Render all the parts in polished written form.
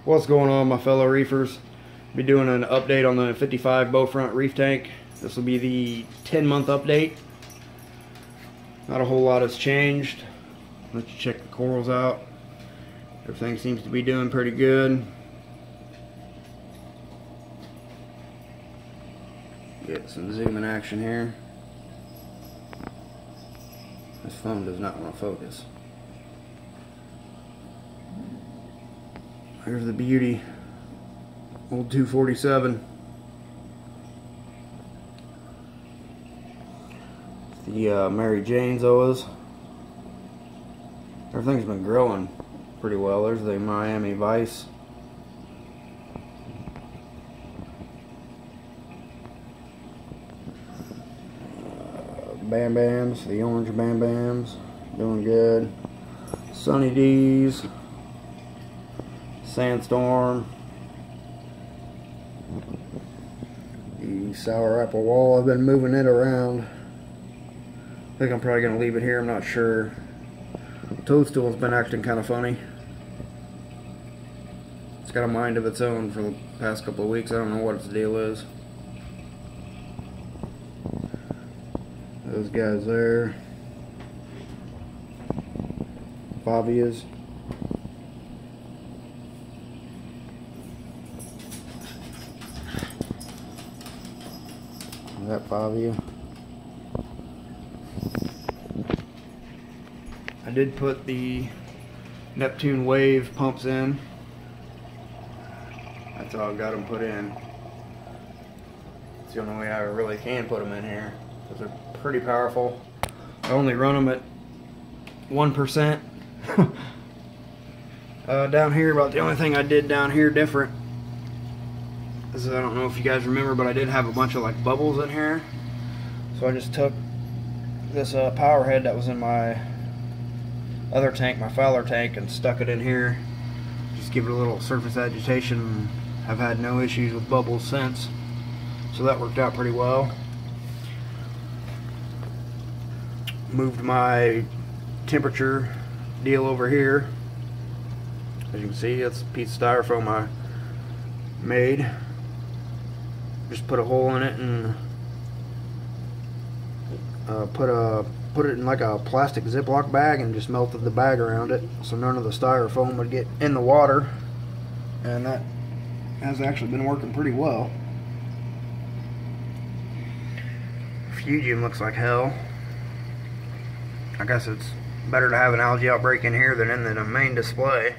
What's going on, my fellow reefers? Be doing an update on the 55 Beaufront reef tank. This will be the 10-month update. Not a whole lot has changed. Let's check the corals out. Everything seems to be doing pretty good. Get some zoom in action here. This phone does not want to focus. Here's the beauty, old 247. The Mary Jane Zoas. Everything's been growing pretty well. There's the Miami Vice. Bam Bams, the orange Bam Bams, doing good. Sunny D's. Sandstorm, the sour apple wall. I've been moving it around. I think I'm probably going to leave it here, I'm not sure. Toadstool's been acting kind of funny. It's got a mind of its own for the past couple of weeks. I don't know what its deal is. Those guys there. Favias. That Favia. I did put the Neptune Wave pumps in. That's all I got them put in. It's the only way I really can put them in here, because they're pretty powerful. I only run them at 1%. Down here, about the only thing I did down here different is, I don't know if you guys remember, but I did have a bunch of like bubbles in here. So I just took this power head that was in my other tank, my Fowler tank, and stuck it in here. Just give it a little surface agitation. I've had no issues with bubbles since. So that worked out pretty well. Moved my temperature deal over here. As you can see, it's a piece of styrofoam I made. Just put a hole in it and put it in like a plastic Ziploc bag and just melted the bag around it so none of the styrofoam would get in the water, and that has actually been working pretty well. Fugium looks like hell. I guess it's better to have an algae outbreak in here than in the main display.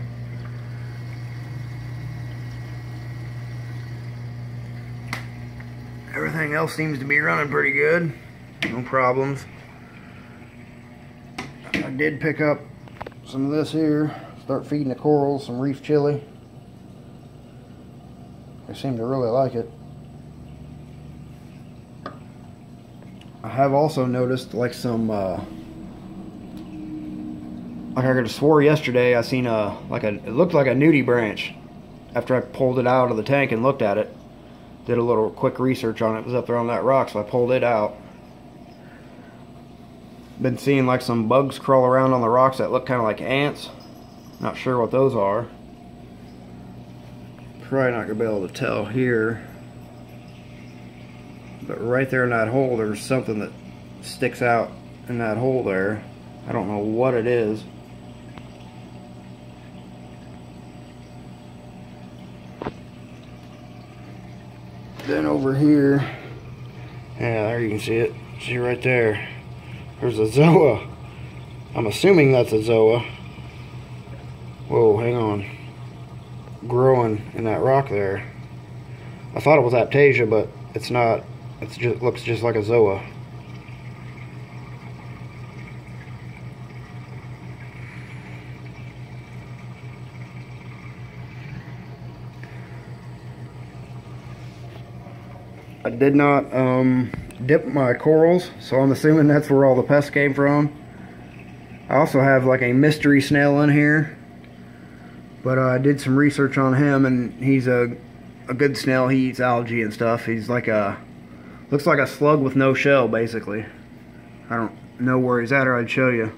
Everything else seems to be running pretty good. No problems. I did pick up some of this here. Start feeding the corals some reef chili. They seem to really like it. I have also noticed like some like I could have swore yesterday I seen it looked like a nudie branch after I pulled it out of the tank and looked at it. Did a little quick research on it. It was up there on that rock, so I pulled it out. Been seeing like some bugs crawl around on the rocks that look kind of like ants. Not sure what those are. Probably not gonna be able to tell here, but right there in that hole there's something that sticks out in that hole there. I don't know what it is. Then over here, yeah, there you can see it. See right there. There's a Zoa. I'm assuming that's a Zoa. Whoa, hang on. Growing in that rock there. I thought it was Aptasia, but it's not. It just looks just like a Zoa. I did not dip my corals, so I'm assuming that's where all the pests came from. I also have like a mystery snail in here, but I did some research on him, and he's a good snail. He eats algae and stuff. He's like looks like a slug with no shell, basically. I don't know where he's at, or I'd show you.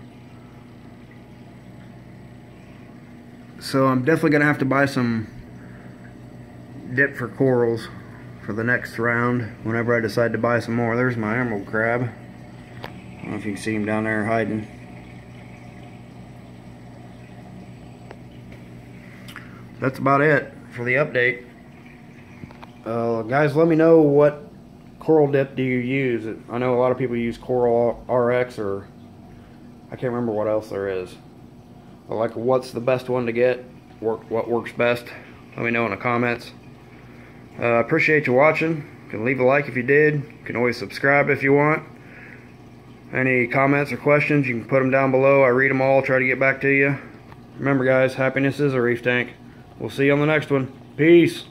So I'm definitely gonna have to buy some dip for corals for the next round whenever I decide to buy some more. There's my emerald crab. I don't know if you can see him down there hiding. That's about it for the update. Guys, let me know what coral dip do you use. I know a lot of people use Coral RX, or I can't remember what else there is. Like, what's the best one to get? What works best? Let me know in the comments. I appreciate you watching. You can leave a like if you did. You can always subscribe if you want. Any comments or questions, you can put them down below. I read them all, try to get back to you. Remember guys, happiness is a reef tank. We'll see you on the next one. Peace.